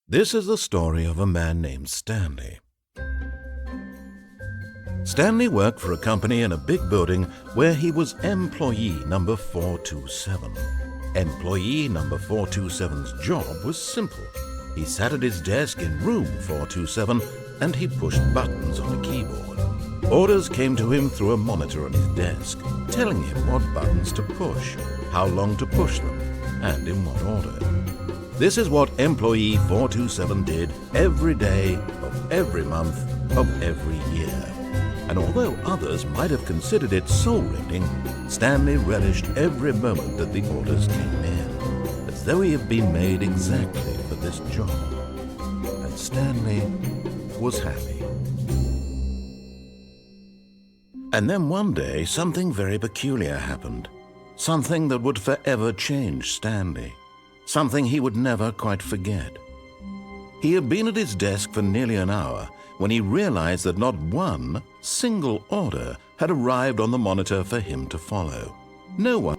This is the story of a man named Stanley. Stanley worked for a company in a big building where he was employee number 427. Employee number 427's job was simple. He sat at his desk in room 427 and he pushed buttons on a keyboard. Orders came to him through a monitor on his desk, telling him what buttons to push, how long to push them, and in what order. This is what employee 427 did every day of every month of every year. And although others might have considered it soul-rending, Stanley relished every moment that the orders came in, as though he had been made exactly for this job. And Stanley was happy. And then one day, something very peculiar happened. Something that would forever change Stanley. Something he would never quite forget. He had been at his desk for nearly an hour when he realized that not one single order had arrived on the monitor for him to follow. No one.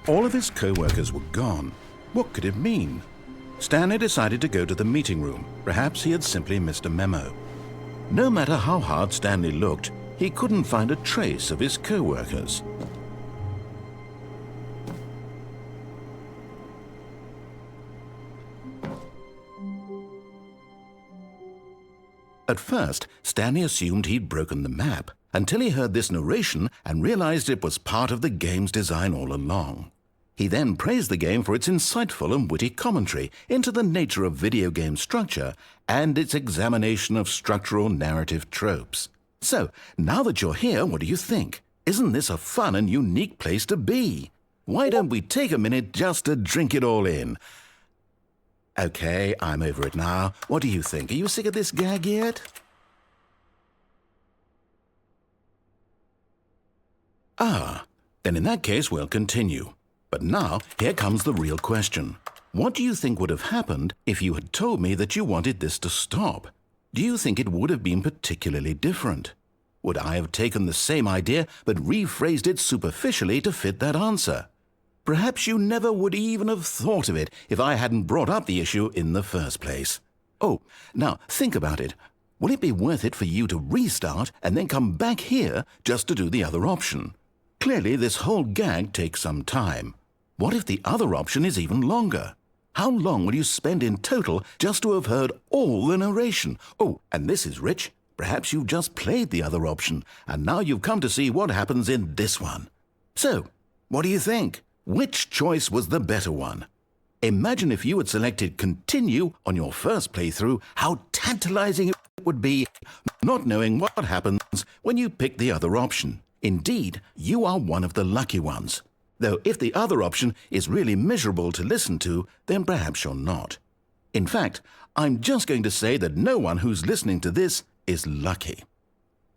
All of his co-workers were gone. What could it mean? Stanley decided to go to the meeting room. Perhaps he had simply missed a memo. No matter how hard Stanley looked, he couldn't find a trace of his co-workers. At first, Stanley assumed he'd broken the map, until he heard this narration and realized it was part of the game's design all along. He then praised the game for its insightful and witty commentary into the nature of video game structure and its examination of structural narrative tropes. So, now that you're here, what do you think? Isn't this a fun and unique place to be? Why don't we take a minute just to drink it all in? Okay, I'm over it now. What do you think? Are you sick of this gag yet? Ah, then in that case we'll continue. But now, here comes the real question. What do you think would have happened if you had told me that you wanted this to stop? Do you think it would have been particularly different? Would I have taken the same idea but rephrased it superficially to fit that answer? Perhaps you never would even have thought of it if I hadn't brought up the issue in the first place. Oh, now think about it. Will it be worth it for you to restart and then come back here just to do the other option? Clearly, this whole gag takes some time. What if the other option is even longer? How long will you spend in total just to have heard all the narration? Oh, and this is rich. Perhaps you've just played the other option, and now you've come to see what happens in this one. So, what do you think? Which choice was the better one? Imagine if you had selected continue on your first playthrough, how tantalizing it would be not knowing what happens when you pick the other option. Indeed, you are one of the lucky ones. Though if the other option is really miserable to listen to, then perhaps you're not. In fact, I'm just going to say that no one who's listening to this is lucky.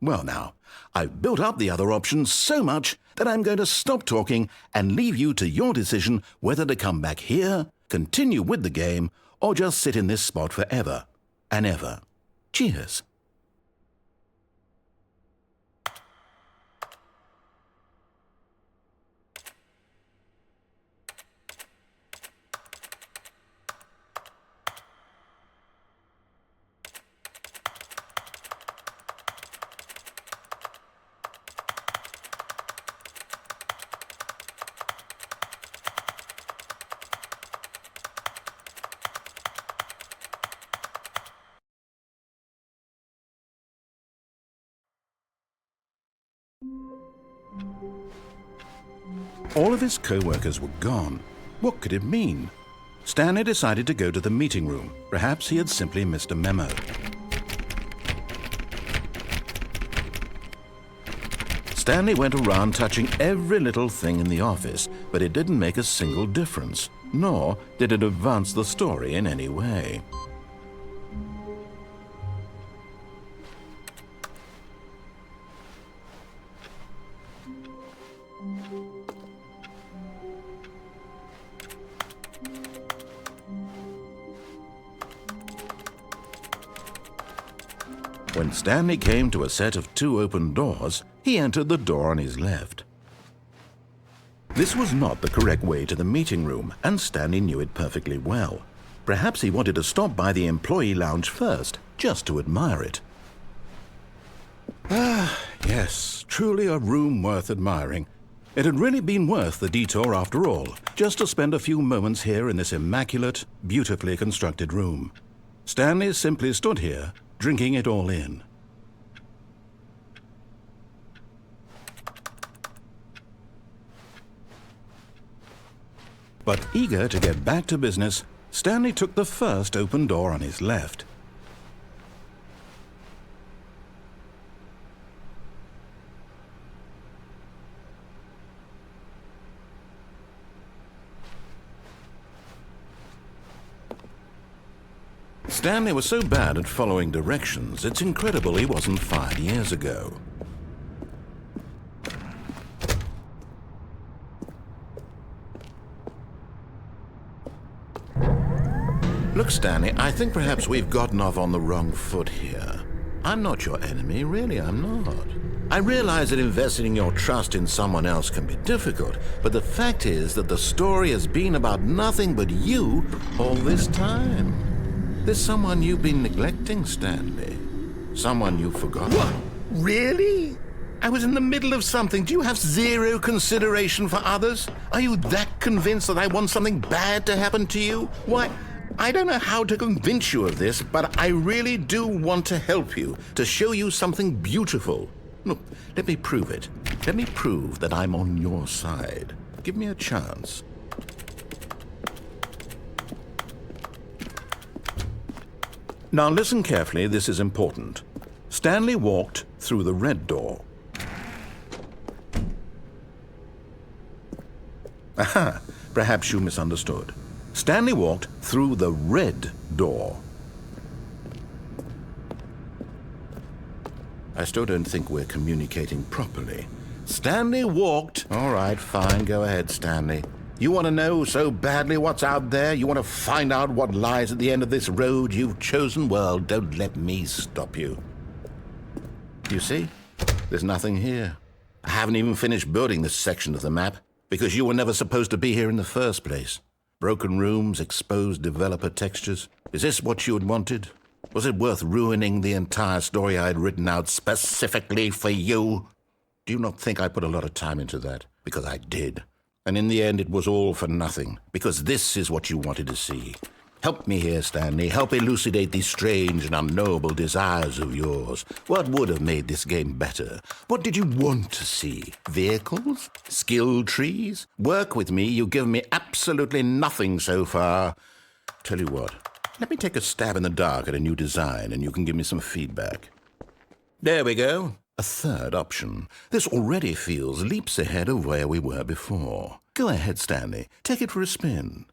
Well now, I've built up the other option so much that I'm going to stop talking and leave you to your decision whether to come back here, continue with the game, or just sit in this spot forever and ever. Cheers. All of his co-workers were gone. What could it mean? Stanley decided to go to the meeting room. Perhaps he had simply missed a memo. Stanley went around touching every little thing in the office, but it didn't make a single difference, nor did it advance the story in any way. When Stanley came to a set of 2 open doors, he entered the door on his left. This was not the correct way to the meeting room, and Stanley knew it perfectly well. Perhaps he wanted to stop by the employee lounge first, just to admire it. Ah, yes, truly a room worth admiring. It had really been worth the detour after all, just to spend a few moments here in this immaculate, beautifully constructed room. Stanley simply stood here, drinking it all in. But eager to get back to business, Stanley took the first open door on his left. Stanley was so bad at following directions, it's incredible he wasn't fired years ago. Look, Stanley, I think perhaps we've gotten off on the wrong foot here. I'm not your enemy, really, I'm not. I realize that investing your trust in someone else can be difficult, but the fact is that the story has been about nothing but you all this time. There's someone you've been neglecting, Stanley. Someone you forgot. What? Really? I was in the middle of something. Do you have zero consideration for others? Are you that convinced that I want something bad to happen to you? Why, I don't know how to convince you of this, but I really do want to help you, to show you something beautiful. Look, let me prove it. Let me prove that I'm on your side. Give me a chance. Now listen carefully, this is important. Stanley walked through the red door. Aha, perhaps you misunderstood. Stanley walked through the red door. I still don't think we're communicating properly. Stanley walked... All right, fine, go ahead, Stanley. You want to know so badly what's out there? You want to find out what lies at the end of this road you've chosen? Well, don't let me stop you. You see? There's nothing here. I haven't even finished building this section of the map, because you were never supposed to be here in the first place. Broken rooms, exposed developer textures. Is this what you had wanted? Was it worth ruining the entire story I had written out specifically for you? Do you not think I put a lot of time into that? Because I did. And in the end, it was all for nothing, because this is what you wanted to see. Help me here, Stanley. Help elucidate these strange and unknowable desires of yours. What would have made this game better? What did you want to see? Vehicles? Skill trees? Work with me. You've given me absolutely nothing so far. Tell you what, let me take a stab in the dark at a new design, and you can give me some feedback. There we go. A third option. This already feels leaps ahead of where we were before. Go ahead, Stanley. Take it for a spin.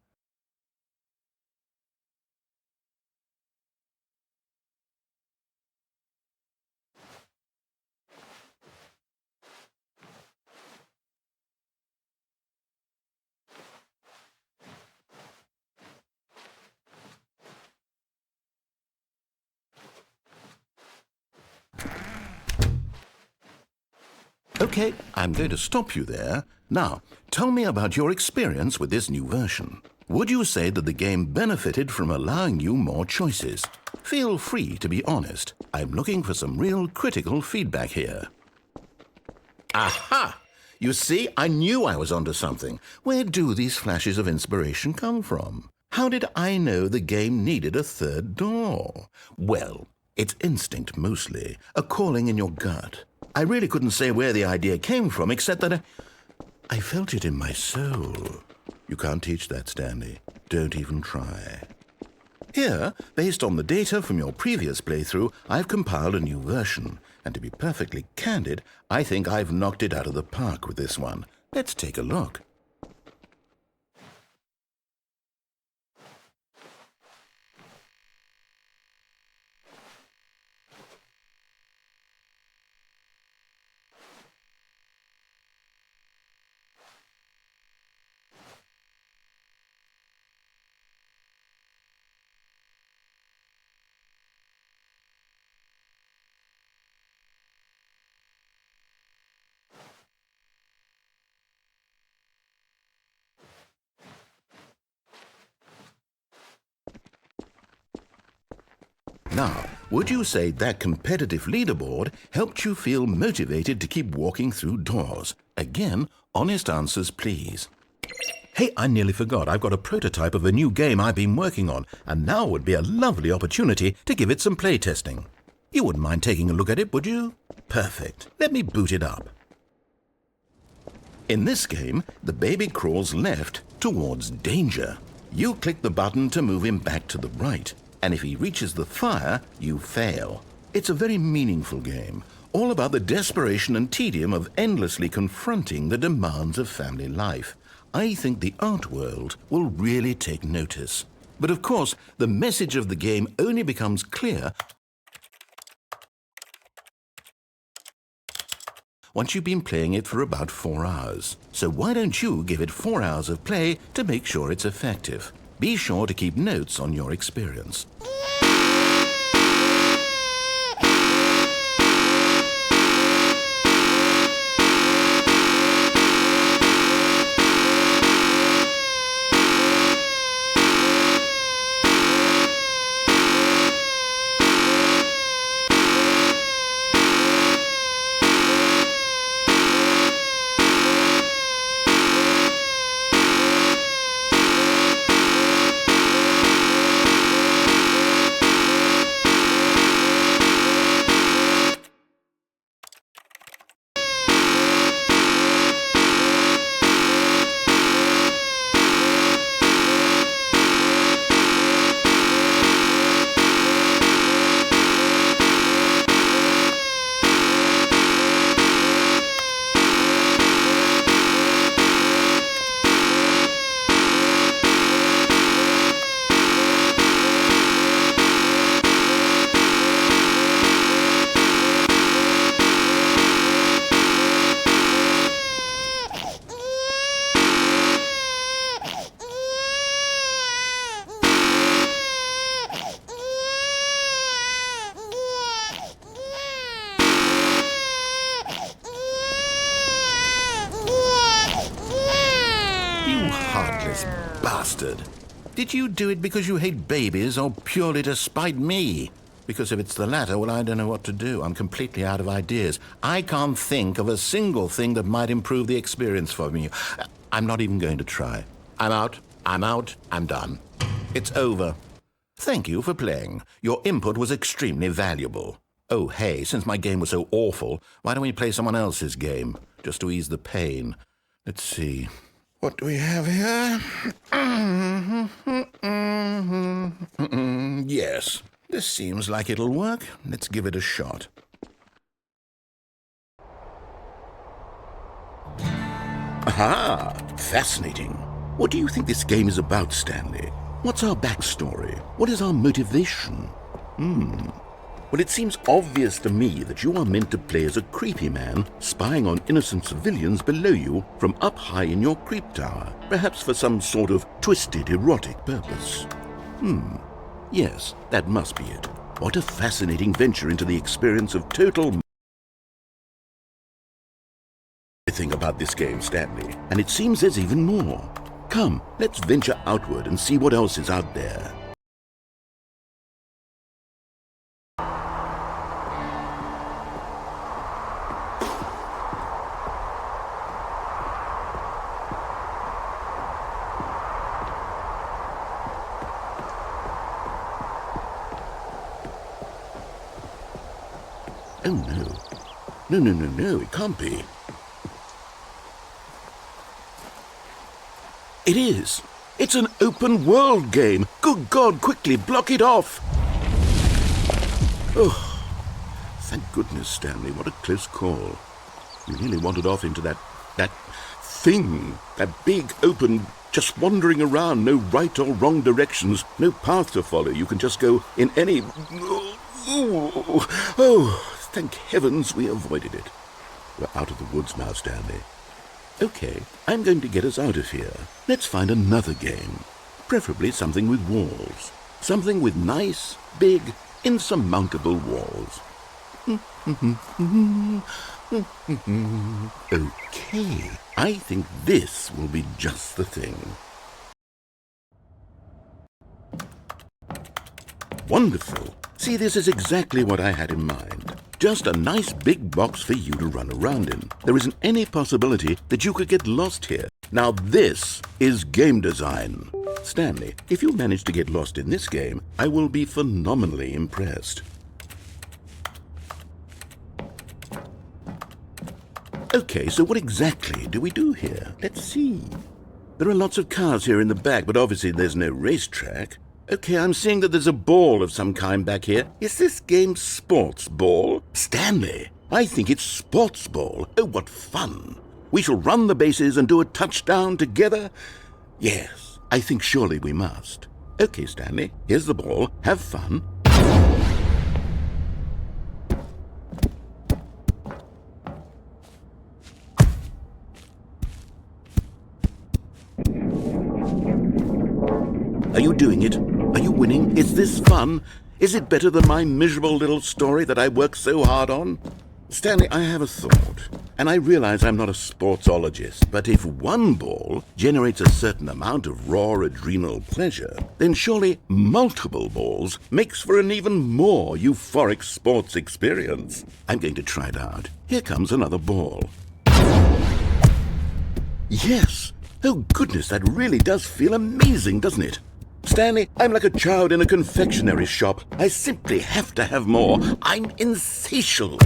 Okay, I'm going to stop you there. Now, tell me about your experience with this new version. Would you say that the game benefited from allowing you more choices? Feel free to be honest. I'm looking for some real critical feedback here. Aha! You see, I knew I was onto something. Where do these flashes of inspiration come from? How did I know the game needed a third door? Well, it's instinct mostly, a calling in your gut. I really couldn't say where the idea came from, except that I felt it in my soul. You can't teach that, Stanley. Don't even try. Here, based on the data from your previous playthrough, I've compiled a new version. And to be perfectly candid, I think I've knocked it out of the park with this one. Let's take a look. Now, would you say that competitive leaderboard helped you feel motivated to keep walking through doors? Again, honest answers, please. Hey, I nearly forgot. I've got a prototype of a new game I've been working on, and now would be a lovely opportunity to give it some playtesting. You wouldn't mind taking a look at it, would you? Perfect. Let me boot it up. In this game, the baby crawls left towards danger. You click the button to move him back to the right, and if he reaches the fire, you fail. It's a very meaningful game, all about the desperation and tedium of endlessly confronting the demands of family life. I think the art world will really take notice. But of course, the message of the game only becomes clear once you've been playing it for about 4 hours. So why don't you give it 4 hours of play to make sure it's effective? Be sure to keep notes on your experience. Heartless bastard. Did you do it because you hate babies or purely to spite me? Because if it's the latter, well, I don't know what to do. I'm completely out of ideas. I can't think of a single thing that might improve the experience for me. I'm not even going to try. I'm out. I'm done. It's over. Thank you for playing. Your input was extremely valuable. Oh, hey, since my game was so awful, why don't we play someone else's game? Just to ease the pain. Let's see. What do we have here? Yes, this seems like it'll work. Let's give it a shot. Aha! Fascinating. What do you think this game is about, Stanley? What's our backstory? What is our motivation? Well, it seems obvious to me that you are meant to play as a creepy man spying on innocent civilians below you from up high in your creep tower, perhaps for some sort of twisted erotic purpose. Yes, that must be it. What a fascinating venture into the experience of total thing about this game, Stanley, and it seems there's even more. Come, let's venture outward and see what else is out there. Oh, no. No, it can't be. It is. It's an open world game. Good God, quickly, block it off. Oh, thank goodness, Stanley. What a close call. You nearly wandered off into that thing. That big, open, just wandering around. No right or wrong directions. No path to follow. You can just go in any... Oh, thank heavens we avoided it. We're out of the woods now, Stanley. Okay, I'm going to get us out of here. Let's find another game. Preferably something with walls. Something with nice, big, insurmountable walls. Okay, I think this will be just the thing. Wonderful. See, this is exactly what I had in mind. Just a nice big box for you to run around in. There isn't any possibility that you could get lost here. Now this is game design. Stanley, if you manage to get lost in this game, I will be phenomenally impressed. Okay, so what exactly do we do here? Let's see. There are lots of cars here in the back, but obviously there's no racetrack. Okay, I'm seeing that there's a ball of some kind back here. Is this game sports ball? Stanley, I think it's sports ball. Oh, what fun. We shall run the bases and do a touchdown together? Yes, I think surely we must. Okay, Stanley, here's the ball. Have fun. Are you doing it? Are you winning? Is this fun? Is it better than my miserable little story that I worked so hard on? Stanley, I have a thought, and I realize I'm not a sportsologist, but if one ball generates a certain amount of raw adrenal pleasure, then surely multiple balls makes for an even more euphoric sports experience. I'm going to try it out. Here comes another ball. Yes! Oh goodness, that really does feel amazing, doesn't it? Stanley, I'm like a child in a confectionery shop. I simply have to have more. I'm insatiable.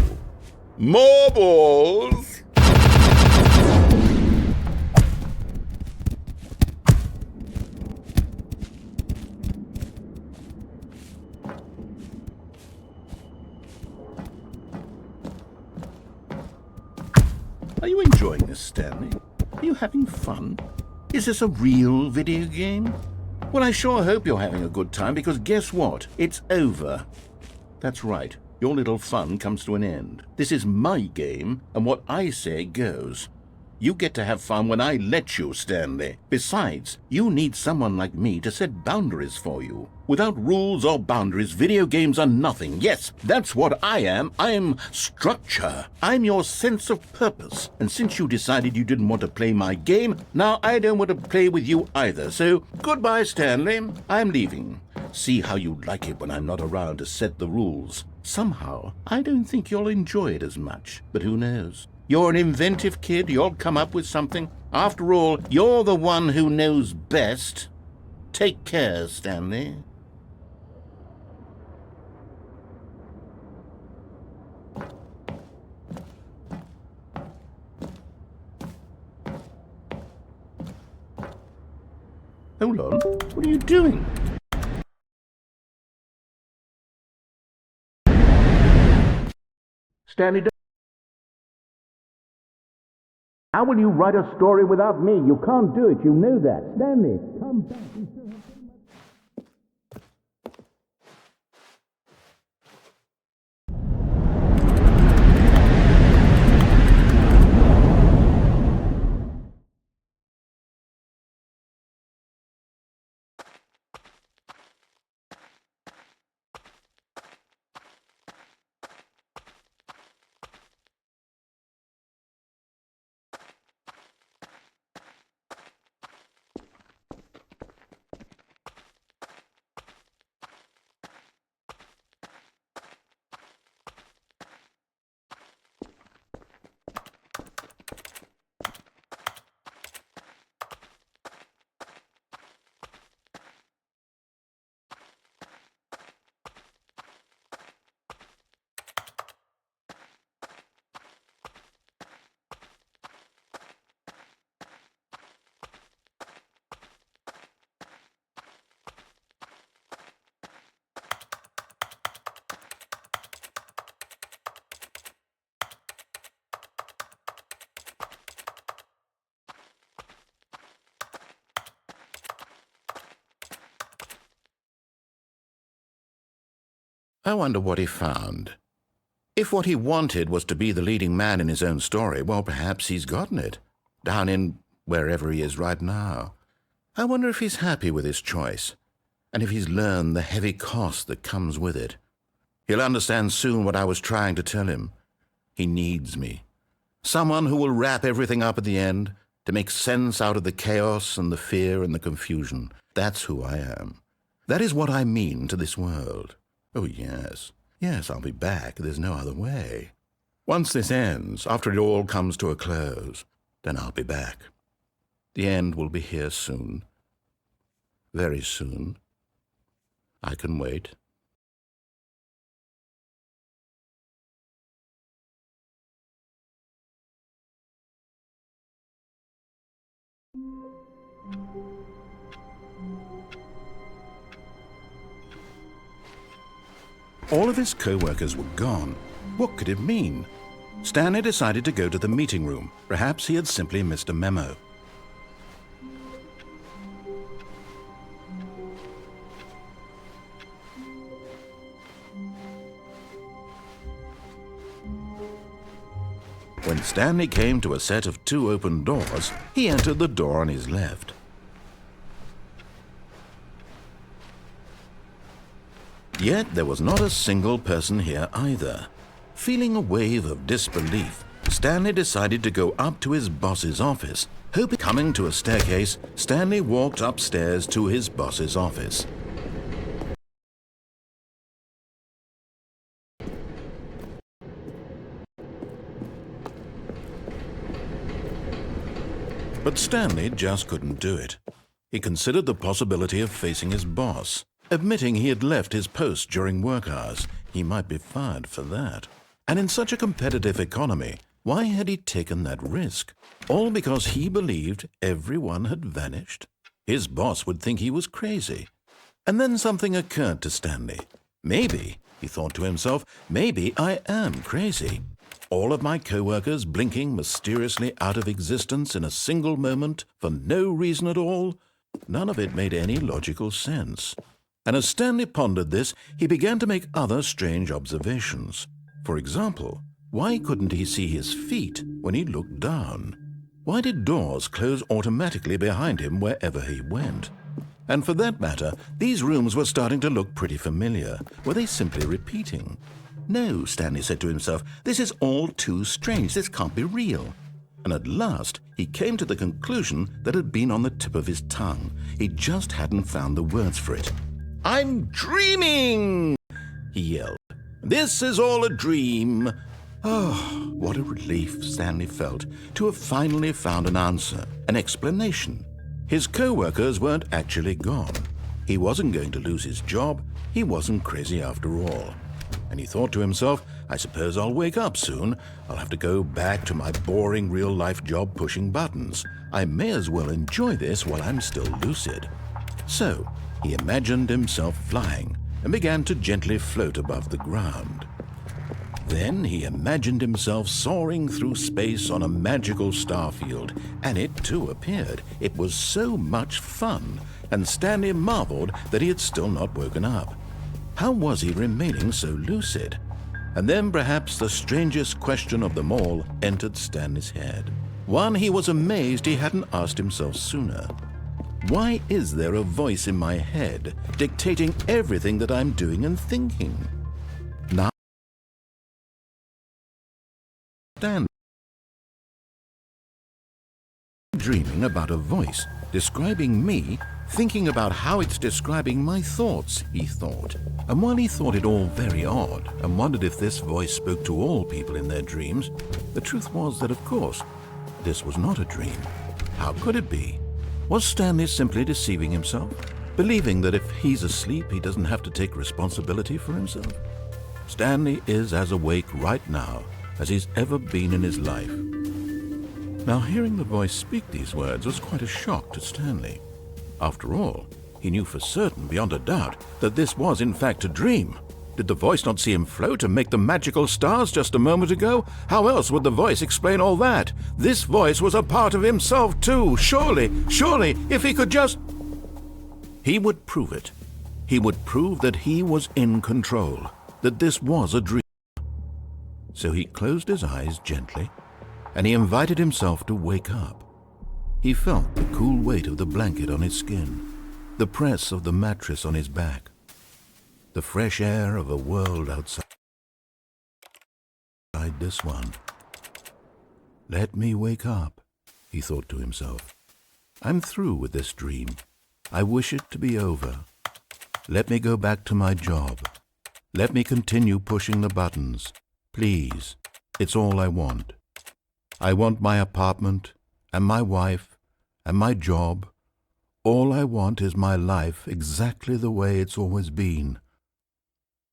More balls! Are you enjoying this, Stanley? Are you having fun? Is this a real video game? Well, I sure hope you're having a good time, because guess what? It's over. That's right. Your little fun comes to an end. This is my game, and what I say goes. You get to have fun when I let you, Stanley. Besides, you need someone like me to set boundaries for you. Without rules or boundaries, video games are nothing. Yes, that's what I am. I'm structure. I'm your sense of purpose. And since you decided you didn't want to play my game, now I don't want to play with you either. So, goodbye, Stanley. I'm leaving. See how you like it when I'm not around to set the rules. Somehow, I don't think you'll enjoy it as much. But who knows? You're an inventive kid. You'll come up with something. After all, you're the one who knows best. Take care, Stanley. Hold on. What are you doing? Stanley, how will you write a story without me? You can't do it. You know that. Stanley, come back. I wonder what he found. If what he wanted was to be the leading man in his own story, well, perhaps he's gotten it, down in wherever he is right now. I wonder if he's happy with his choice, and if he's learned the heavy cost that comes with it. He'll understand soon what I was trying to tell him. He needs me. Someone who will wrap everything up at the end, to make sense out of the chaos and the fear and the confusion. That's who I am. That is what I mean to this world. Oh, yes. Yes, I'll be back. There's no other way. Once this ends, after it all comes to a close, then I'll be back. The end will be here soon. Very soon. I can wait. All of his co-workers were gone. What could it mean? Stanley decided to go to the meeting room. Perhaps he had simply missed a memo. When Stanley came to a set of 2 open doors, he entered the door on his left. Yet there was not a single person here either. Feeling a wave of disbelief, Stanley decided to go up to his boss's office. Coming to a staircase, Stanley walked upstairs to his boss's office. But Stanley just couldn't do it. He considered the possibility of facing his boss. Admitting he had left his post during work hours, he might be fired for that. And in such a competitive economy, why had he taken that risk? All because he believed everyone had vanished? His boss would think he was crazy. And then something occurred to Stanley. Maybe, he thought to himself, maybe I am crazy. All of my co-workers blinking mysteriously out of existence in a single moment for no reason at all? None of it made any logical sense. And as Stanley pondered this, he began to make other strange observations. For example, why couldn't he see his feet when he looked down? Why did doors close automatically behind him wherever he went? And for that matter, these rooms were starting to look pretty familiar. Were they simply repeating? No, Stanley said to himself, this is all too strange. This can't be real. And at last, he came to the conclusion that had been on the tip of his tongue. He just hadn't found the words for it. "I'm dreaming!" he yelled. "This is all a dream." Oh, what a relief Stanley felt to have finally found an answer, an explanation. His co-workers weren't actually gone. He wasn't going to lose his job. He wasn't crazy after all. And he thought to himself, I suppose I'll wake up soon. I'll have to go back to my boring real-life job pushing buttons. I may as well enjoy this while I'm still lucid. So, he imagined himself flying and began to gently float above the ground. Then he imagined himself soaring through space on a magical starfield, and it too appeared. It was so much fun, and Stanley marveled that he had still not woken up. How was he remaining so lucid? And then perhaps the strangest question of them all entered Stanley's head. One he was amazed he hadn't asked himself sooner. Why is there a voice in my head dictating everything that I'm doing and thinking? Now, Stanley dreaming about a voice describing me, thinking about how it's describing my thoughts, he thought. And while he thought it all very odd and wondered if this voice spoke to all people in their dreams, the truth was that, of course, this was not a dream. How could it be? Was Stanley simply deceiving himself, believing that if he's asleep, he doesn't have to take responsibility for himself? Stanley is as awake right now as he's ever been in his life. Now, hearing the voice speak these words was quite a shock to Stanley. After all, he knew for certain, beyond a doubt, that this was in fact a dream. Did the voice not see him float and make the magical stars just a moment ago? How else would the voice explain all that? This voice was a part of himself too. Surely, if he could just... He would prove it. He would prove that he was in control, that this was a dream. So he closed his eyes gently, and he invited himself to wake up. He felt the cool weight of the blanket on his skin, the press of the mattress on his back, the fresh air of a world outside this one. Let me wake up, he thought to himself. I'm through with this dream. I wish it to be over. Let me go back to my job. Let me continue pushing the buttons. Please, it's all I want. I want my apartment, and my wife, and my job. All I want is my life exactly the way it's always been.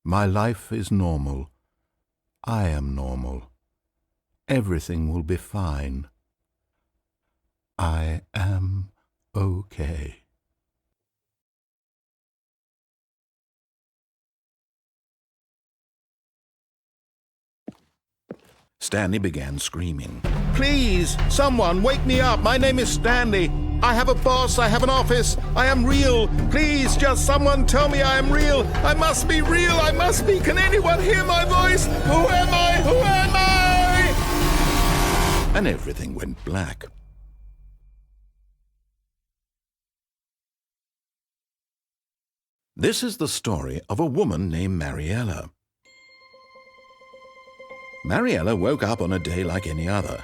My life is normal. I am normal. Everything will be fine. I am okay. Stanley began screaming. Please, someone, wake me up. My name is Stanley. I have a boss. I have an office. I am real. Please, just someone tell me I am real. I must be real. I must be. Can anyone hear my voice? Who am I? Who am I? And everything went black. This is the story of a woman named Mariella. Mariella woke up on a day like any other.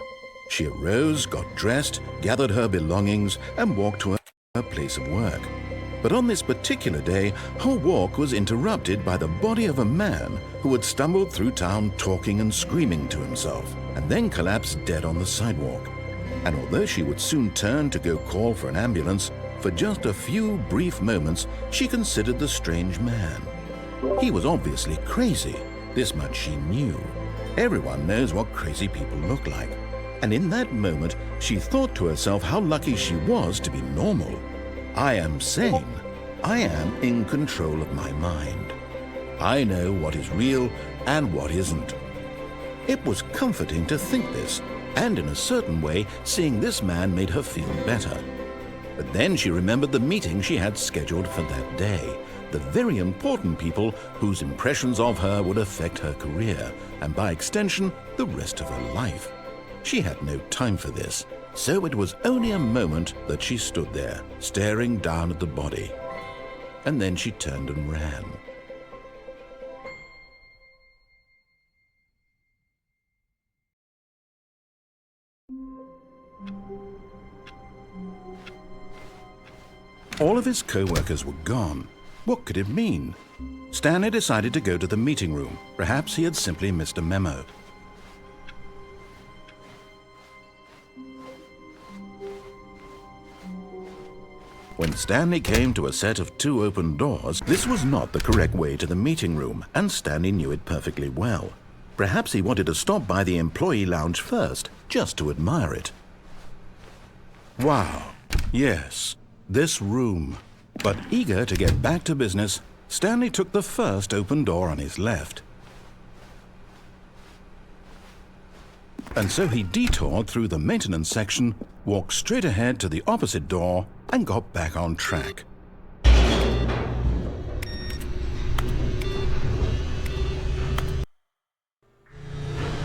She arose, got dressed, gathered her belongings, and walked to her place of work. But on this particular day, her walk was interrupted by the body of a man who had stumbled through town talking and screaming to himself, and then collapsed dead on the sidewalk. And although she would soon turn to go call for an ambulance, for just a few brief moments she considered the strange man. He was obviously crazy. This much she knew. Everyone knows what crazy people look like. And in that moment, she thought to herself how lucky she was to be normal. I am sane. I am in control of my mind. I know what is real and what isn't. It was comforting to think this, and in a certain way, seeing this man made her feel better. But then she remembered the meeting she had scheduled for that day. The very important people whose impressions of her would affect her career, and by extension, the rest of her life. She had no time for this, so it was only a moment that she stood there, staring down at the body. And then she turned and ran. All of his co-workers were gone. What could it mean? Stanley decided to go to the meeting room. Perhaps he had simply missed a memo. When Stanley came to a set of 2 open doors, this was not the correct way to the meeting room, and Stanley knew it perfectly well. Perhaps he wanted to stop by the employee lounge first, just to admire it. Wow, yes, this room. But eager to get back to business, Stanley took the first open door on his left. And so he detoured through the maintenance section, walked straight ahead to the opposite door, and got back on track.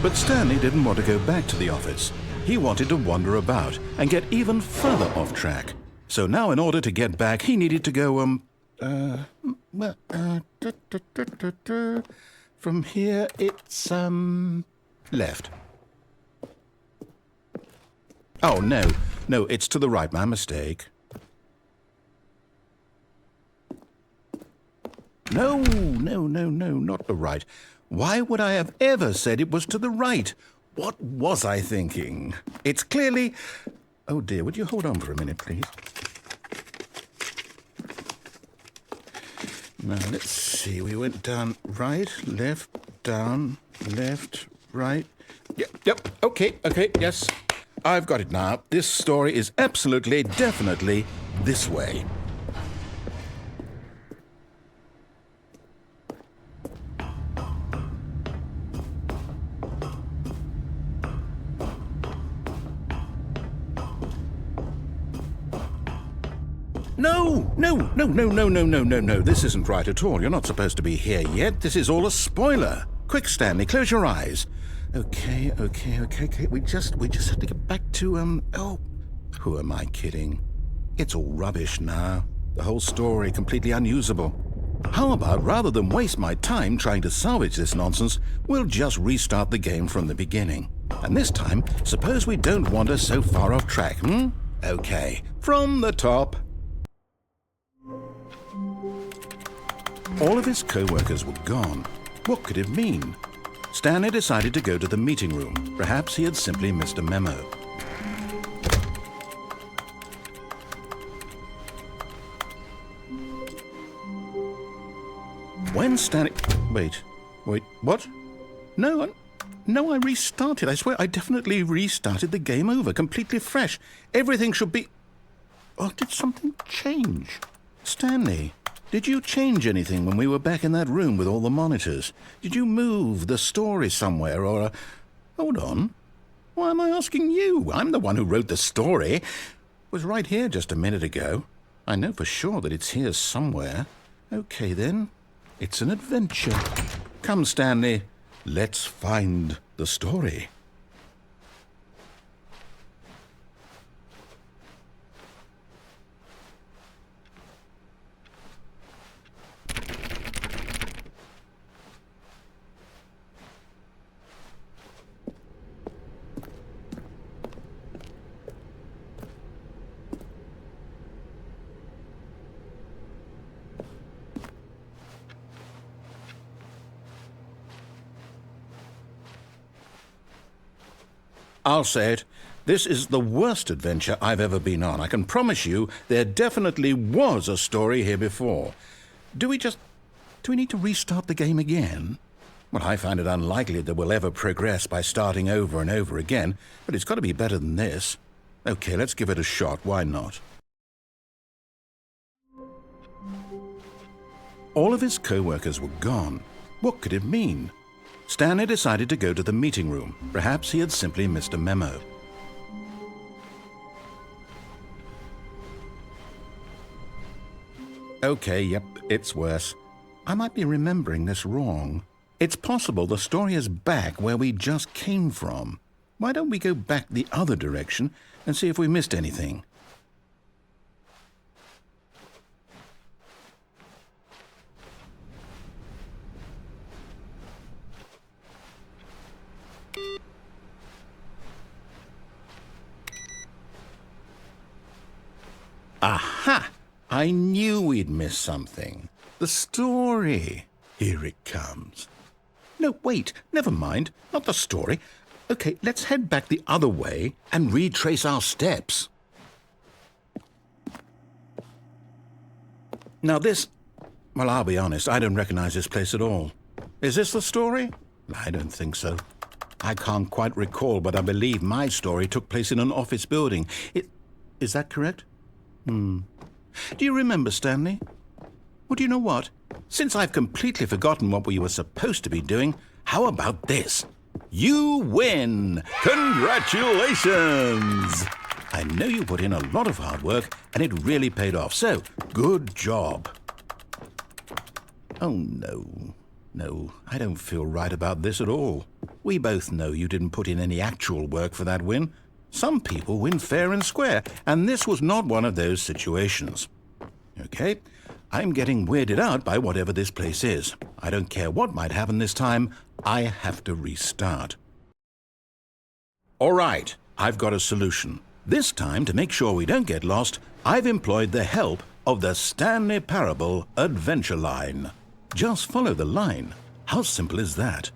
But Stanley didn't want to go back to the office. He wanted to wander about and get even further off track. So now in order to get back, he needed to go, from here it's, left. Oh, no, it's to the right, my mistake. No, not the right. Why would I have ever said it was to the right? What was I thinking? It's clearly... Oh dear, would you hold on for a minute, please? Now, let's see. We went down right, left, down, left, right. Yep, okay, yes. I've got it now. This story is absolutely, definitely this way. No. This isn't right at all. You're not supposed to be here yet. This is all a spoiler. Quick, Stanley, close your eyes. Okay. We just have to get back to, oh, who am I kidding? It's all rubbish now. The whole story completely unusable. How about, rather than waste my time trying to salvage this nonsense, we'll just restart the game from the beginning. And this time, suppose we don't wander so far off track, Okay, from the top. All of his co-workers were gone. What could it mean? Stanley decided to go to the meeting room. Perhaps he had simply missed a memo. When Stanley... Wait, what? No, I restarted. I swear, I definitely restarted the game over, completely fresh. Everything should be... Oh, did something change? Stanley, did you change anything when we were back in that room with all the monitors? Did you move the story somewhere or... Hold on. Why am I asking you? I'm the one who wrote the story. It was right here just a minute ago. I know for sure that it's here somewhere. Okay, then. It's an adventure. Come, Stanley. Let's find the story. I'll say it. This is the worst adventure I've ever been on. I can promise you there definitely was a story here before. Do we need to restart the game again? Well, I find it unlikely that we'll ever progress by starting over and over again, but it's got to be better than this. Okay, let's give it a shot. Why not? All of his co-workers were gone. What could it mean? Stanley decided to go to the meeting room. Perhaps he had simply missed a memo. Okay, yep, it's worse. I might be remembering this wrong. It's possible the story is back where we just came from. Why don't we go back the other direction and see if we missed anything? Aha! I knew we'd miss something. The story. Here it comes. No, wait, never mind. Not the story. Okay, let's head back the other way and retrace our steps. Now this... Well, I'll be honest, I don't recognize this place at all. Is this the story? I don't think so. I can't quite recall, but I believe my story took place in an office building. Is that correct? Do you remember, Stanley? Well, do you know what? Since I've completely forgotten what we were supposed to be doing, how about this? You win! Congratulations! I know you put in a lot of hard work, and it really paid off, so good job. Oh, no. No, I don't feel right about this at all. We both know you didn't put in any actual work for that win. Some people win fair and square, and this was not one of those situations. Okay, I'm getting weirded out by whatever this place is. I don't care what might happen this time, I have to restart. All right, I've got a solution. This time, to make sure we don't get lost, I've employed the help of the Stanley Parable Adventure Line. Just follow the line. How simple is that?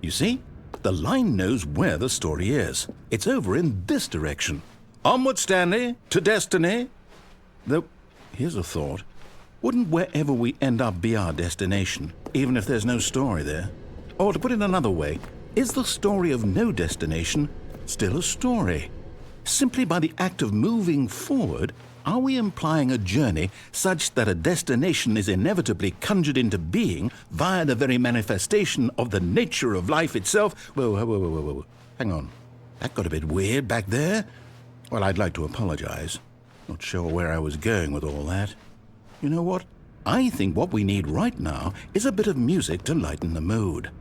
You see, the line knows where the story is. It's over in this direction. Onward, Stanley, to destiny. Though, here's a thought. Wouldn't wherever we end up be our destination, even if there's no story there? Or to put it another way, is the story of no destination still a story? Simply by the act of moving forward, are we implying a journey such that a destination is inevitably conjured into being via the very manifestation of the nature of life itself? Whoa. Hang on. That got a bit weird back there. Well, I'd like to apologize. Not sure where I was going with all that. You know what? I think what we need right now is a bit of music to lighten the mood.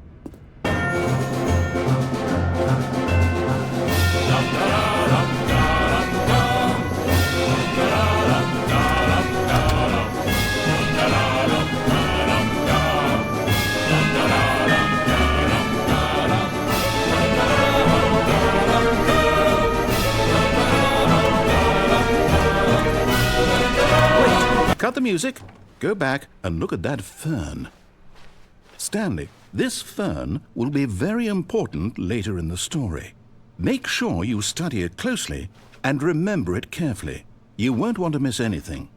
Cut the music. Go back and look at that fern. Stanley, this fern will be very important later in the story. Make sure you study it closely and remember it carefully. You won't want to miss anything.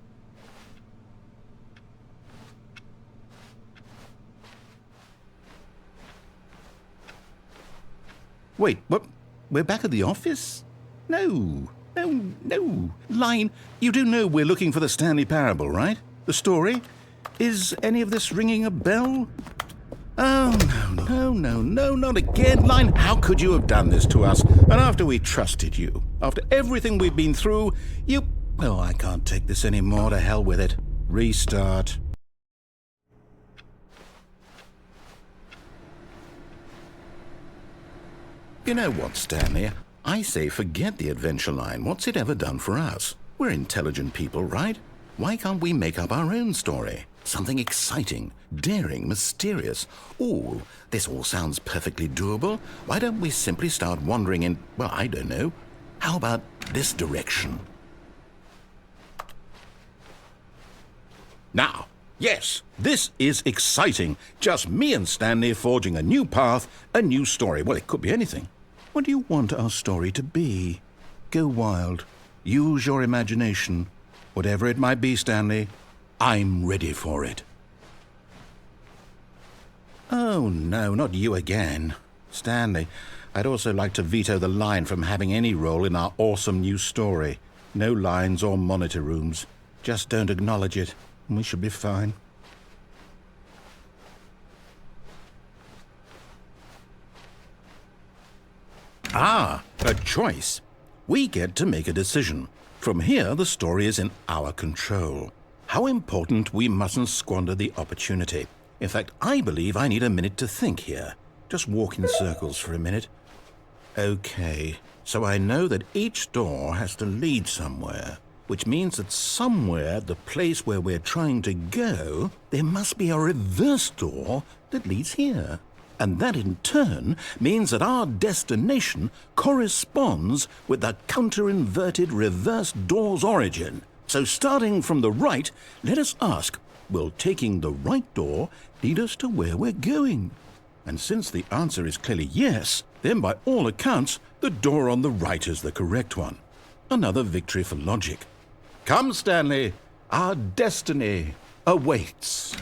Wait, what? We're back at the office? No. Line, you do know we're looking for the Stanley Parable, right? The story? Is any of this ringing a bell? Oh, no, not again. Line, how could you have done this to us? And after we trusted you, after everything we've been through, you... Oh, I can't take this anymore. To hell with it. Restart. You know what, Stanley? I say forget the adventure line. What's it ever done for us? We're intelligent people, right? Why can't we make up our own story? Something exciting, daring, mysterious. Ooh, this all sounds perfectly doable. Why don't we simply start wandering in, well, I don't know. How about this direction? Now, yes, this is exciting. Just me and Stanley forging a new path, a new story. Well, it could be anything. What do you want our story to be? Go wild. Use your imagination. Whatever it might be, Stanley, I'm ready for it. Oh, no, not you again. Stanley, I'd also like to veto the line from having any role in our awesome new story. No lines or monitor rooms. Just don't acknowledge it, and we should be fine. Ah, a choice. We get to make a decision. From here, the story is in our control. How important we mustn't squander the opportunity. In fact, I believe I need a minute to think here. Just walk in circles for a minute. Okay, so I know that each door has to lead somewhere, which means that somewhere, the place where we're trying to go, there must be a reverse door that leads here. And that in turn means that our destination corresponds with the counter-inverted reverse door's origin. So starting from the right, let us ask, will taking the right door lead us to where we're going? And since the answer is clearly yes, then by all accounts, the door on the right is the correct one. Another victory for logic. Come, Stanley, our destiny awaits.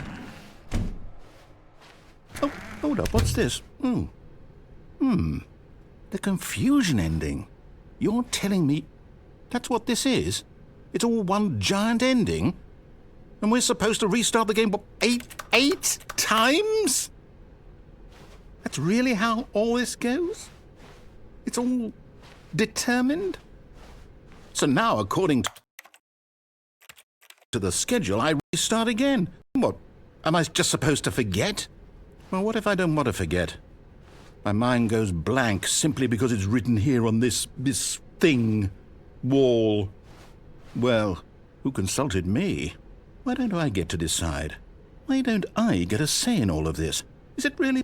Oh, hold up, what's this? The confusion ending. You're telling me that's what this is? It's all one giant ending? And we're supposed to restart the game, what, eight times? That's really how all this goes? It's all determined? So now, according to the schedule, I restart again. What, am I just supposed to forget? Well, what if I don't want to forget? My mind goes blank simply because it's written here on this thing, wall. Well, who consulted me? Why don't I get to decide? Why don't I get a say in all of this? Is it really?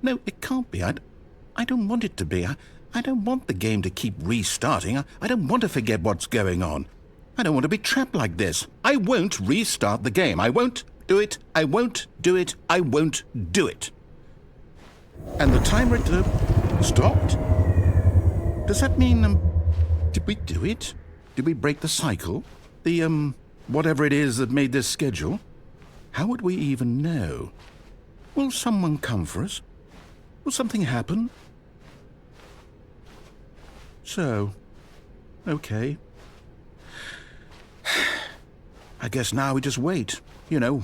No, it can't be. I don't want it to be. I don't want the game to keep restarting. I don't want to forget what's going on. I don't want to be trapped like this. I won't restart the game. I won't do it. I won't do it. I won't do it. And the timer stopped? Does that mean, did we do it? Did we break the cycle? The, whatever it is that made this schedule? How would we even know? Will someone come for us? Will something happen? So, okay. I guess now we just wait, you know.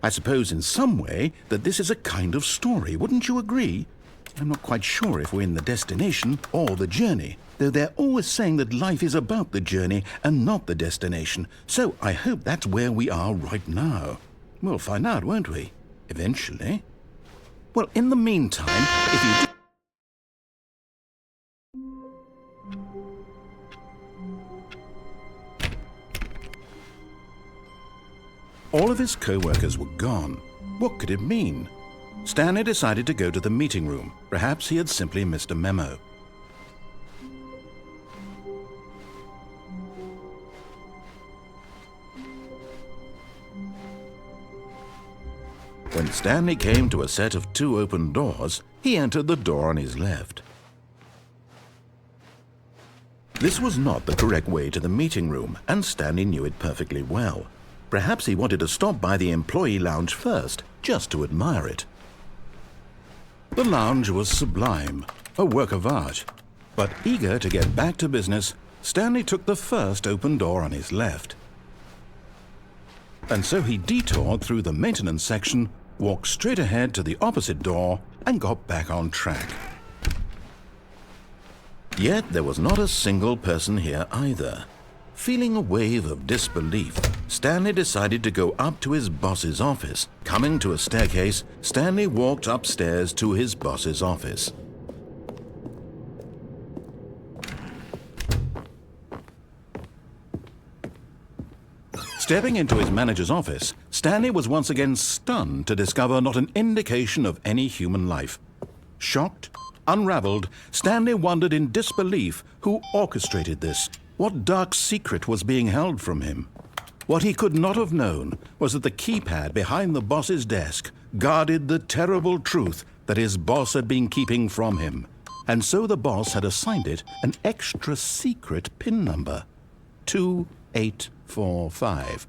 I suppose in some way that this is a kind of story, wouldn't you agree? I'm not quite sure if we're in the destination or the journey, though they're always saying that life is about the journey and not the destination. So I hope that's where we are right now. We'll find out, won't we? Eventually. Well, in the meantime, if you do... All of his co-workers were gone. What could it mean? Stanley decided to go to the meeting room. Perhaps he had simply missed a memo. When Stanley came to a set of 2 open doors, he entered the door on his left. This was not the correct way to the meeting room, and Stanley knew it perfectly well. Perhaps he wanted to stop by the employee lounge first, just to admire it. The lounge was sublime, a work of art. But eager to get back to business, Stanley took the first open door on his left. And so he detoured through the maintenance section, walked straight ahead to the opposite door, and got back on track. Yet there was not a single person here either. Feeling a wave of disbelief, Stanley decided to go up to his boss's office. Coming to a staircase, Stanley walked upstairs to his boss's office. Stepping into his manager's office, Stanley was once again stunned to discover not an indication of any human life. Shocked, unraveled, Stanley wondered in disbelief who orchestrated this. What dark secret was being held from him? What he could not have known was that the keypad behind the boss's desk guarded the terrible truth that his boss had been keeping from him. And so the boss had assigned it an extra secret PIN number, 2845.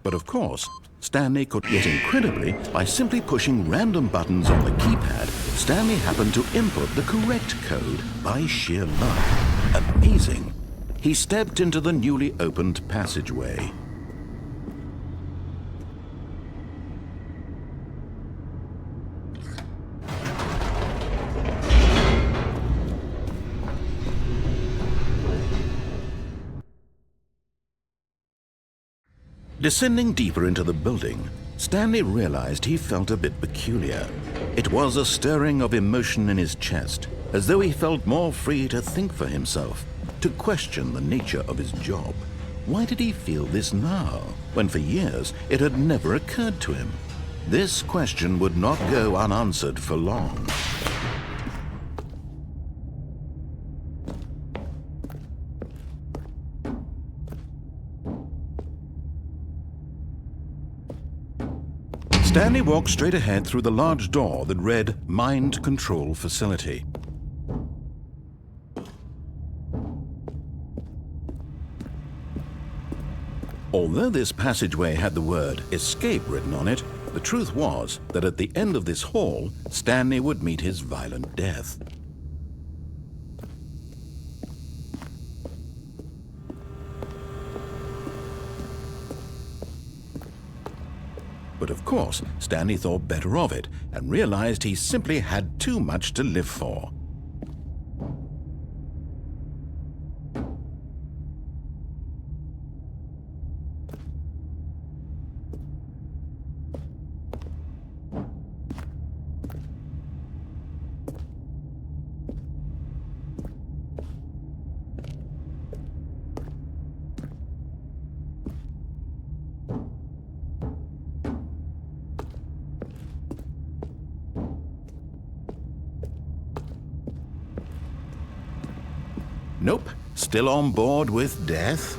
But of course, Stanley could, yet incredibly, by simply pushing random buttons on the keypad, Stanley happened to input the correct code by sheer luck. Amazing. He stepped into the newly opened passageway. Descending deeper into the building, Stanley realized he felt a bit peculiar. It was a stirring of emotion in his chest, as though he felt more free to think for himself, to question the nature of his job. Why did he feel this now, when for years it had never occurred to him? This question would not go unanswered for long. Stanley walked straight ahead through the large door that read Mind Control Facility. Although this passageway had the word escape written on it, the truth was that at the end of this hall, Stanley would meet his violent death. But of course, Stanley thought better of it and realized he simply had too much to live for. Nope, still on board with death?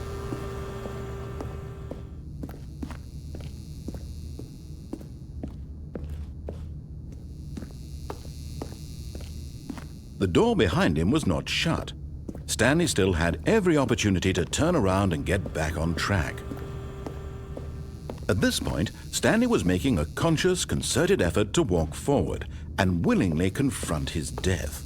The door behind him was not shut. Stanley still had every opportunity to turn around and get back on track. At this point, Stanley was making a conscious, concerted effort to walk forward and willingly confront his death.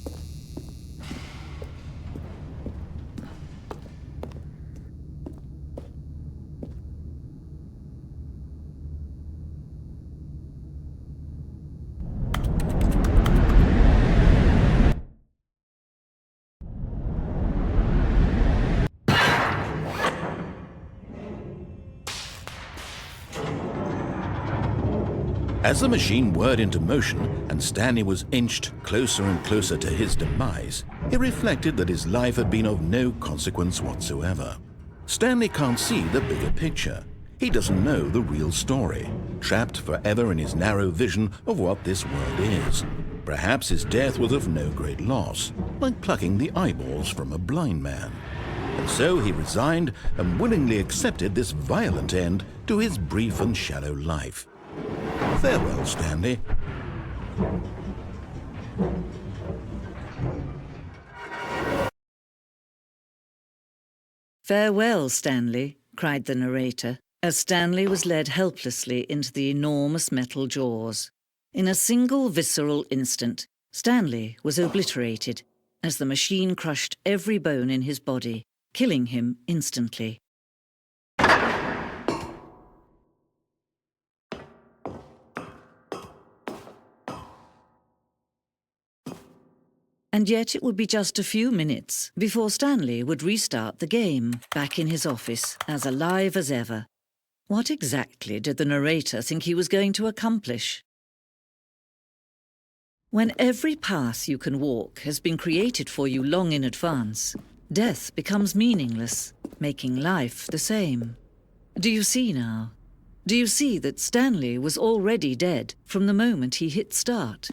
As the machine whirred into motion and Stanley was inched closer and closer to his demise, he reflected that his life had been of no consequence whatsoever. Stanley can't see the bigger picture. He doesn't know the real story, trapped forever in his narrow vision of what this world is. Perhaps his death was of no great loss, like plucking the eyeballs from a blind man. And so he resigned and willingly accepted this violent end to his brief and shallow life. Farewell, Stanley. "Farewell, Stanley," cried the narrator, as Stanley was led helplessly into the enormous metal jaws. In a single visceral instant, Stanley was obliterated as the machine crushed every bone in his body, killing him instantly. And yet it would be just a few minutes before Stanley would restart the game, back in his office, as alive as ever. What exactly did the narrator think he was going to accomplish? When every path you can walk has been created for you long in advance, death becomes meaningless, making life the same. Do you see now? Do you see that Stanley was already dead from the moment he hit start?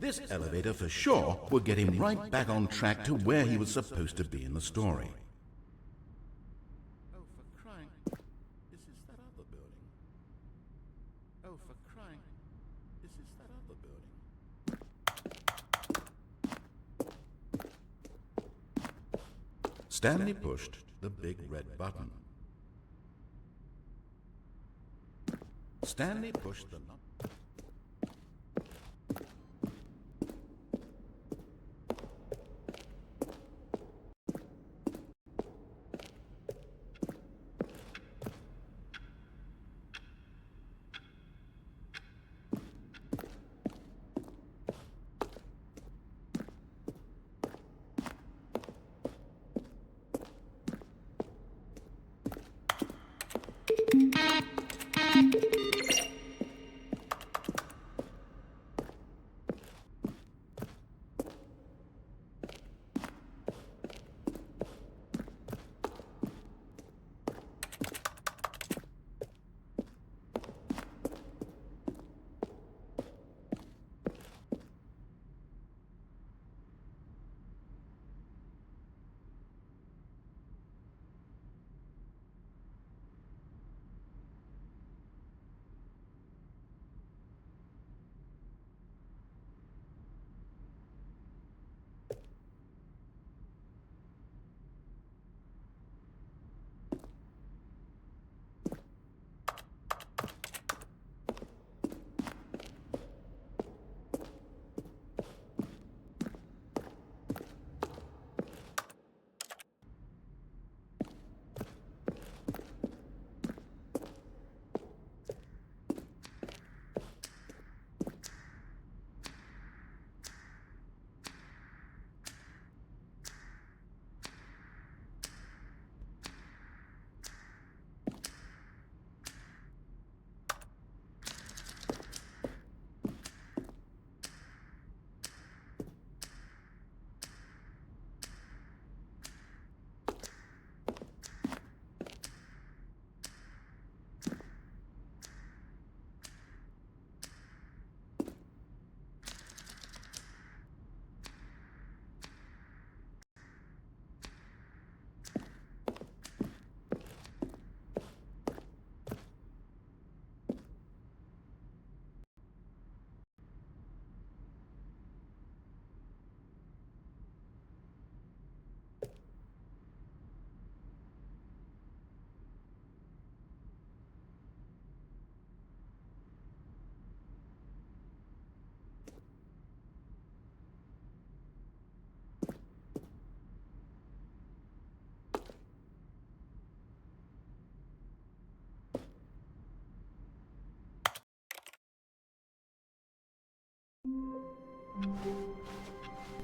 This elevator for sure would get him right back on track to where he was supposed to be in the story. Oh, for crying. This is that other building. Oh, for crying. This is that other building. Stanley pushed the big red button. Stanley pushed the number.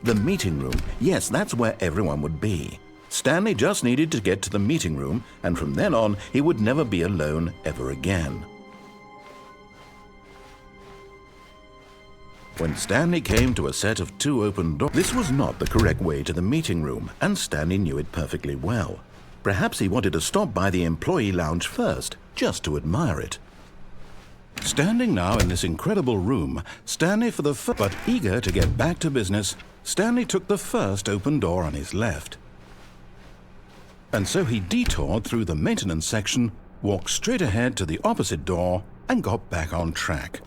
The meeting room, yes, that's where everyone would be. Stanley just needed to get to the meeting room, and from then on, he would never be alone ever again. When Stanley came to a set of 2 open doors, this was not the correct way to the meeting room, and Stanley knew it perfectly well. Perhaps he wanted to stop by the employee lounge first, just to admire it. Standing now in this incredible room, Stanley but eager to get back to business, Stanley took the first open door on his left. And so he detoured through the maintenance section, walked straight ahead to the opposite door, and got back on track.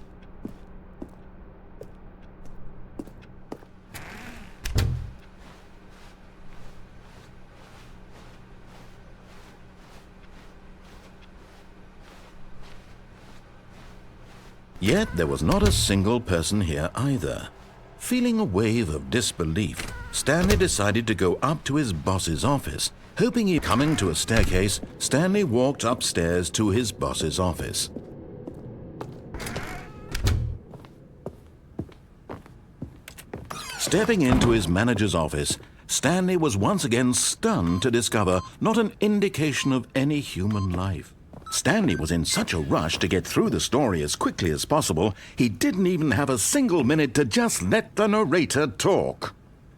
Yet there was not a single person here either. Feeling a wave of disbelief, Stanley decided to go up to his boss's office. Coming to a staircase, Stanley walked upstairs to his boss's office. Stepping into his manager's office, Stanley was once again stunned to discover not an indication of any human life. Stanley was in such a rush to get through the story as quickly as possible, he didn't even have a single minute to just let the narrator talk.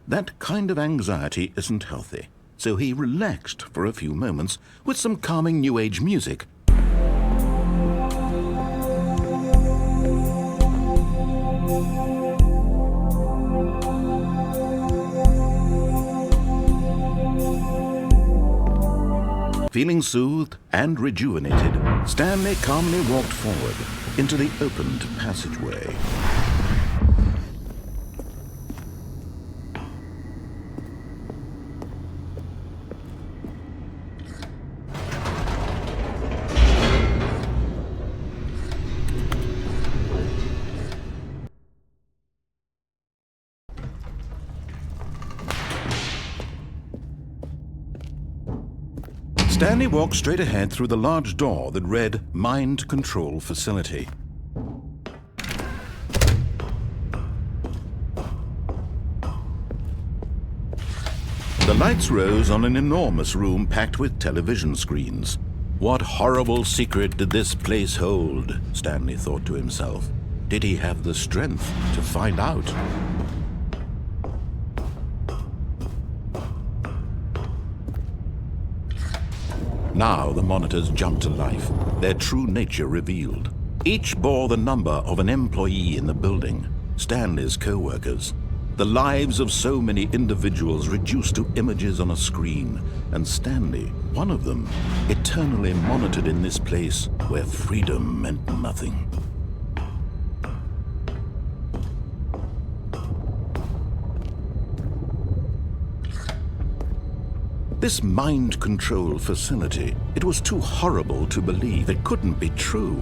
That kind of anxiety isn't healthy, so he relaxed for a few moments with some calming New Age music. Feeling soothed and rejuvenated, Stanley calmly walked forward into the opened passageway. Stanley walked straight ahead through the large door that read Mind Control Facility. The lights rose on an enormous room packed with television screens. What horrible secret did this place hold? Stanley thought to himself. Did he have the strength to find out? Now the monitors jumped to life, their true nature revealed. Each bore the number of an employee in the building, Stanley's co-workers. The lives of so many individuals reduced to images on a screen, and Stanley, one of them, eternally monitored in this place where freedom meant nothing. This mind control facility, it was too horrible to believe. It couldn't be true.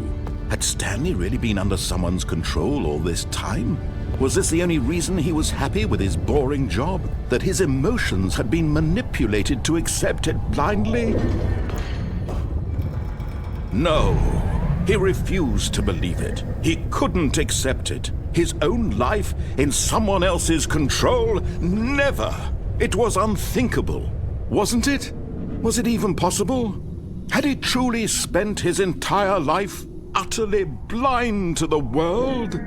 Had Stanley really been under someone's control all this time? Was this the only reason he was happy with his boring job? That his emotions had been manipulated to accept it blindly? No, he refused to believe it. He couldn't accept it. His own life in someone else's control? Never! It was unthinkable. Wasn't it? Was it even possible? Had he truly spent his entire life utterly blind to the world?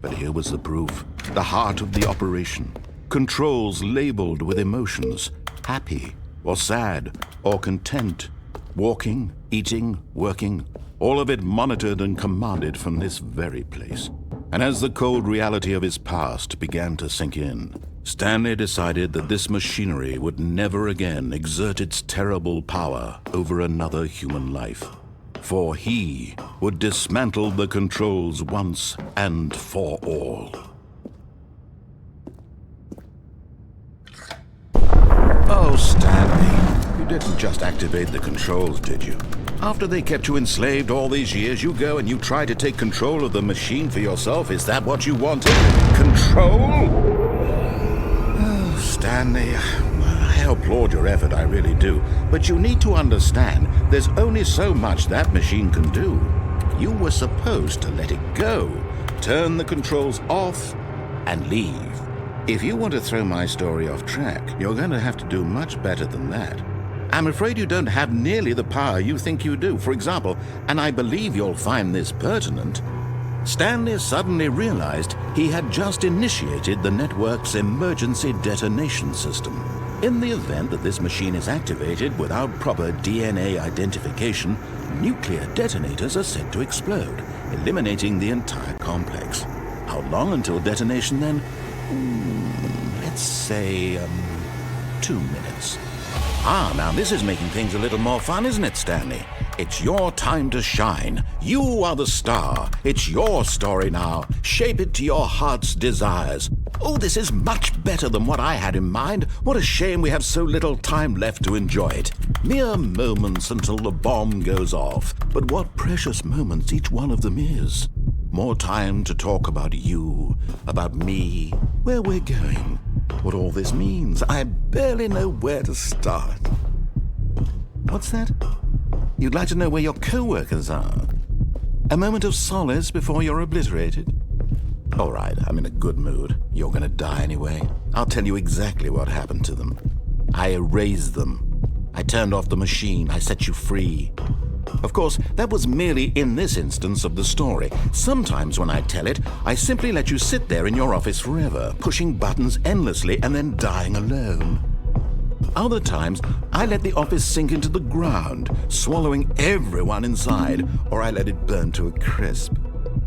But here was the proof, the heart of the operation. Controls labeled with emotions, happy or sad or content, walking, eating, working, all of it monitored and commanded from this very place. And as the cold reality of his past began to sink in, Stanley decided that this machinery would never again exert its terrible power over another human life. For he would dismantle the controls once and for all. Oh, Stanley, you didn't just activate the controls, did you? After they kept you enslaved all these years, you go and you try to take control of the machine for yourself. Is that what you wanted? Control? Stanley, I applaud your effort, I really do. But you need to understand, there's only so much that machine can do. you were supposed to let it go, turn the controls off, and leave. If you want to throw my story off track, you're going to have to do much better than that. I'm afraid you don't have nearly the power you think you do. For example, and I believe you'll find this pertinent, Stanley suddenly realized he had just initiated the network's emergency detonation system. In the event that this machine is activated without proper DNA identification, nuclear detonators are set to explode, eliminating the entire complex. How long until detonation then? Let's say, 2 minutes. Now this is making things a little more fun, isn't it, Stanley? It's your time to shine. You are the star. It's your story now. Shape it to your heart's desires. Oh, this is much better than what I had in mind. What a shame we have so little time left to enjoy it. Mere moments until the bomb goes off. But what precious moments each one of them is. More time to talk about you, about me, where we're going, what all this means. I barely know where to start. What's that? You'd like to know where your co-workers are? A moment of solace before you're obliterated? All right, I'm in a good mood. You're gonna die anyway. I'll tell you exactly what happened to them. I erased them. I turned off the machine. I set you free. Of course, that was merely in this instance of the story. Sometimes when I tell it, I simply let you sit there in your office forever, pushing buttons endlessly and then dying alone. Other times, I let the office sink into the ground, swallowing everyone inside, or I let it burn to a crisp.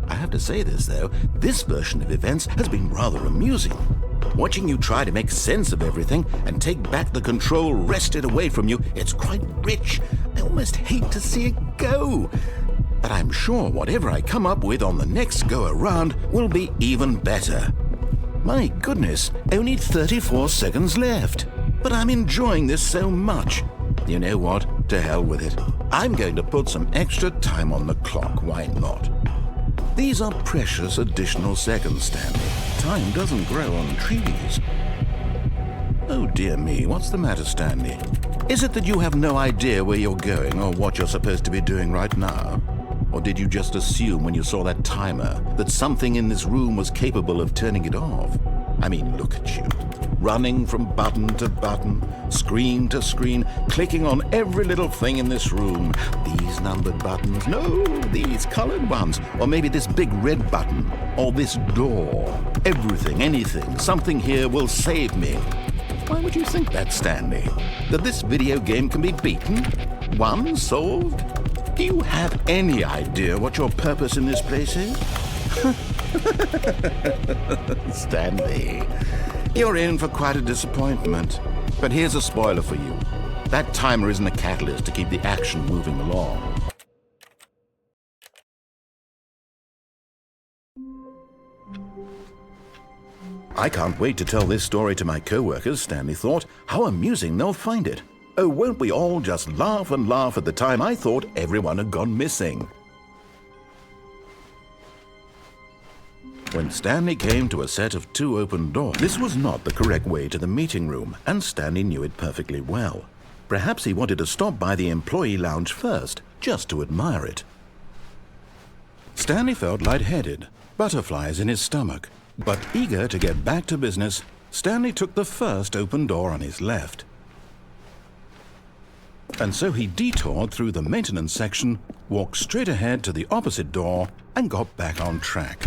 I have to say this, though, this version of events has been rather amusing. Watching you try to make sense of everything and take back the control wrested away from you, it's quite rich. I almost hate to see it go. But I'm sure whatever I come up with on the next go-around will be even better. My goodness, only 34 seconds left. But I'm enjoying this so much. You know what? To hell with it. I'm going to put some extra time on the clock. Why not? These are precious additional seconds, Stanley. Time doesn't grow on trees. Oh dear me, what's the matter, Stanley? Is it that you have no idea where you're going or what you're supposed to be doing right now? Or did you just assume when you saw that timer that something in this room was capable of turning it off? I mean, look at you. Running from button to button, screen to screen, clicking on every little thing in this room. These numbered buttons, no, these colored ones. Or maybe this big red button, or this door. Everything, anything, something here will save me. Why would you think that, Stanley? That this video game can be beaten? Won? Solved? Do you have any idea what your purpose in this place is? Stanley, you're in for quite a disappointment. But here's a spoiler for you. That timer isn't a catalyst to keep the action moving along. I can't wait to tell this story to my co-workers, Stanley thought. How amusing they'll find it. Oh, won't we all just laugh and laugh at the time I thought everyone had gone missing. When Stanley came to a set of 2 open doors, this was not the correct way to the meeting room, and Stanley knew it perfectly well. Perhaps he wanted to stop by the employee lounge first, just to admire it. Stanley felt lightheaded, butterflies in his stomach. But eager to get back to business, Stanley took the first open door on his left. And so he detoured through the maintenance section, walked straight ahead to the opposite door, and got back on track.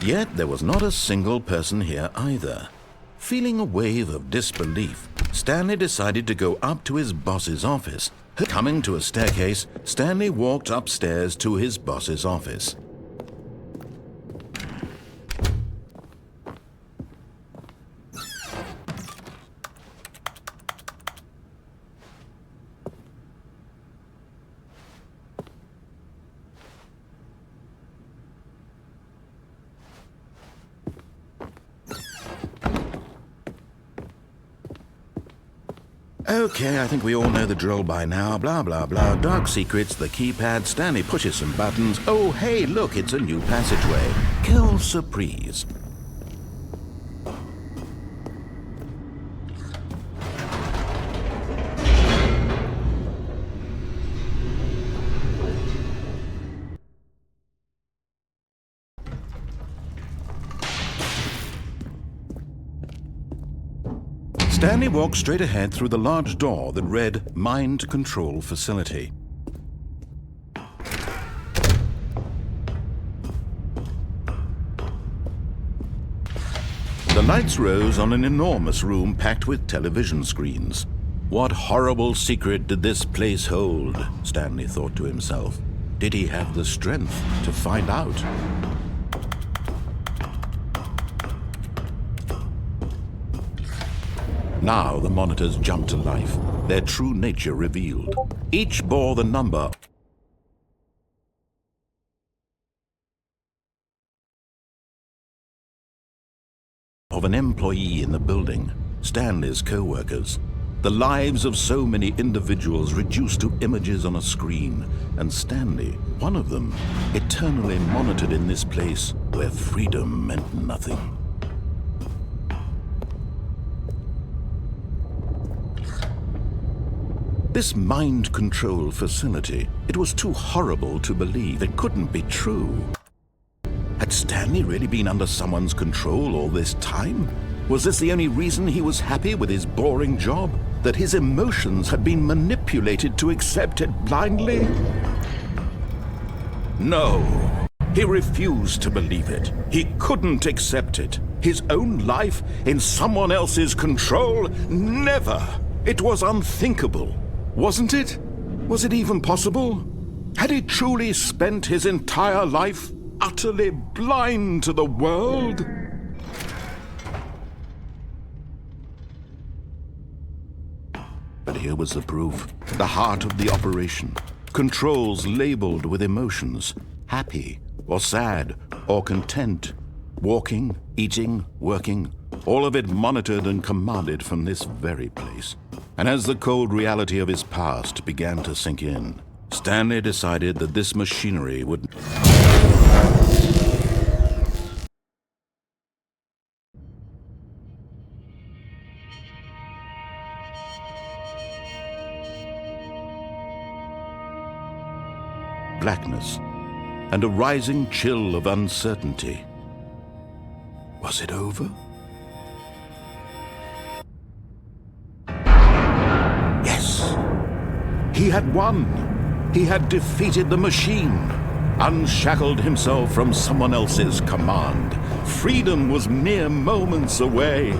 Yet there was not a single person here either. Feeling a wave of disbelief, Stanley decided to go up to his boss's office. Coming to a staircase, Stanley walked upstairs to his boss's office. Okay, I think we all know the drill by now. Blah, blah, blah. Dark secrets, the keypad. Stanley pushes some buttons. Oh, hey, look, it's a new passageway. Quelle surprise. Stanley walked straight ahead through the large door that read Mind Control Facility. The lights rose on an enormous room packed with television screens. What horrible secret did this place hold? Stanley thought to himself. Did he have the strength to find out? Now the monitors jumped to life, their true nature revealed. Each bore the number of an employee in the building, Stanley's co-workers. The lives of so many individuals reduced to images on a screen, and Stanley, one of them, eternally monitored in this place where freedom meant nothing. This mind control facility, it was too horrible to believe. It couldn't be true. Had Stanley really been under someone's control all this time? Was this the only reason he was happy with his boring job? That his emotions had been manipulated to accept it blindly? No. He refused to believe it. He couldn't accept it. His own life in someone else's control? Never. It was unthinkable. Wasn't it? Was it even possible? Had he truly spent his entire life utterly blind to the world? But here was the proof, the heart of the operation. Controls labeled with emotions, happy or sad or content. Walking, eating, working, all of it monitored and commanded from this very place. And as the cold reality of his past began to sink in, Stanley decided that this machinery would... blackness and a rising chill of uncertainty. Was it over? Yes! He had won! He had defeated the machine, unshackled himself from someone else's command. Freedom was mere moments away.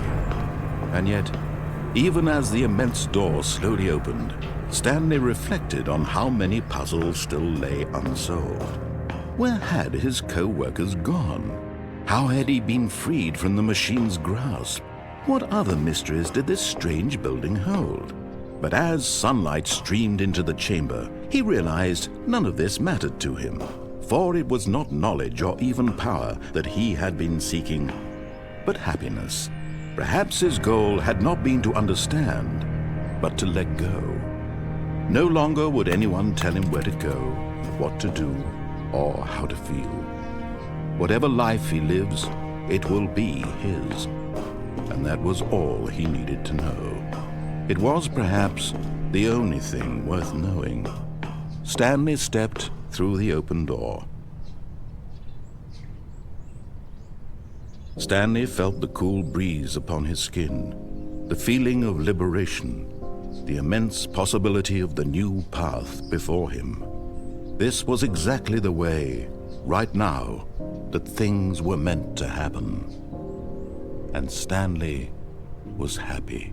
And yet, even as the immense door slowly opened, Stanley reflected on how many puzzles still lay unsolved. Where had his co-workers gone? How had he been freed from the machine's grasp? What other mysteries did this strange building hold? But as sunlight streamed into the chamber, he realized none of this mattered to him, for it was not knowledge or even power that he had been seeking, but happiness. Perhaps his goal had not been to understand, but to let go. No longer would anyone tell him where to go, what to do, or how to feel. Whatever life he lives, it will be his. And that was all he needed to know. It was perhaps the only thing worth knowing. Stanley stepped through the open door. Stanley felt the cool breeze upon his skin, the feeling of liberation, the immense possibility of the new path before him. This was exactly the way, right now, that things were meant to happen. And Stanley was happy.